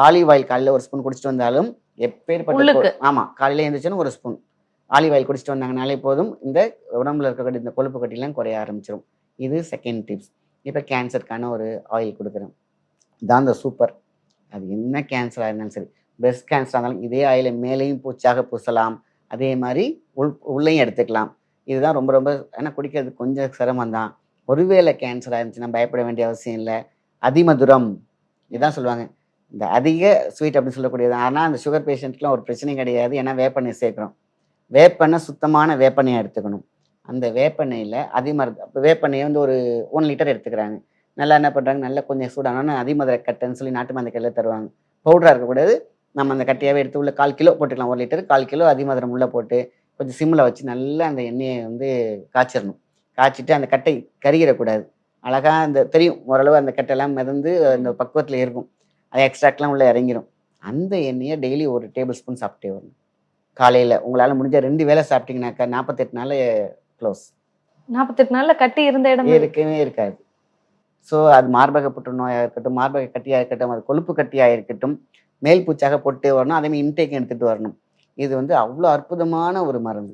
Olive oil காலையில ஒரு spoon குடிச்சிட்டு வந்தாலும் உள்ளுக்கு. ஆமா காலையில எழுந்திரிச்சோன்னு ஒரு ஸ்பூன் ஆலிவ் ஆயில் குடிச்சிட்டு வந்தாங்கனாலே போதும், இந்த உடம்புல இருக்கக்கூடிய இந்த கொழுப்பு கட்டிலாம் குறைய ஆரம்பிச்சிடும். இது செகண்ட் டிப்ஸ். இப்போ கேன்சருக்கான ஒரு ஆயில் குடுக்குறேன். இதான் அந்த சூப்பர். அது என்ன கேன்சரா இருந்தாலும் சரி, பிரெஸ்ட் கேன்சரா இருந்தாலும் இதே ஆயில மேலேயும் பூச்சாக பூசலாம். அதே மாரி உள்ளேயும் எடுத்துக்கலாம். இதுதான் ரொம்ப ரொம்ப ஏன்னா குடிக்கிறது கொஞ்சம் சிரமம் தான். ஒருவேளை கேன்சரா இருந்துச்சுன்னா பயப்பட வேண்டிய அவசியம் இல்ல. அதிமதுரம் இதான் சொல்லுவாங்க. இந்த அதிக ஸ்வீட் அப்படின்னு சொல்லக்கூடியது. ஆனா, அந்த சுகர் பேஷண்ட்க்குலாம் ஒரு பிரச்சனையும் கிடையாது. ஏன்னா வேப்பெண்ணெய் சேர்க்கிறோம். வேப்பெண்ணெய் சுத்தமான வேப்பெண்ணெயா எடுத்துக்கணும். அந்த வேப்பெண்ணெயில அப்ப வேப்பெண்ணெய வந்து ஒரு 1 லிட்டர் எடுத்துக்கிறாங்க. நல்லா என்ன பண்றாங்க, நல்லா கொஞ்சம் சூடானோனே அதிமதுர கட்டன்னு சொல்லி நாட்டு மருந்து கடையில தருவாங்க. பவுடரா இருக்கக்கூடாது. நம்ம அந்த கட்டையாவே எடுத்து உள்ள 1/4 கிலோ போட்டுக்கலாம். 1 லிட்டருக்கு 1/4 கிலோ அதிமதுரம் உள்ள போட்டு, கொஞ்சம் சிம்ல வச்சு நல்லா அந்த எண்ணெய வந்து காய்ச்சிறணும். காய்ச்சிட்டு அந்த கட்டை கருகிறக்கூடாது. அழகா அந்த தெரியும். ஓரளவு அந்த கட்டைலாம் மிதந்து அந்த பக்குவத்தில இருக்கும். அது எக்ஸ்ட்ராக்ட்லாம் உள்ள இறங்கிரும். அந்த எண்ணெய டெய்லி 1 டேபிள் ஸ்பூன் சாப்பிட்டே வரணும். காலையில உங்களால முடிஞ்சா 2 வேள சாப்பிட்டீங்கனாக்கா 48 நாள்ல க்ளோஸ். 48 நாள்ல கட்டி இருந்த இடமே இருக்கவே இருக்காது. ஸோ அது மார்பக புற்றுநோயா இருக்கட்டும், மார்பக கட்டியா இருக்கட்டும், அது கொழுப்பு கட்டியா இருக்கட்டும், மேல் பூச்சாக போட்டே வரணும். அதே மாரி இன்டேக்கும் எடுத்துட்டு வரணும். இது வந்து அவ்ளோ அற்புதமான ஒரு மருந்து.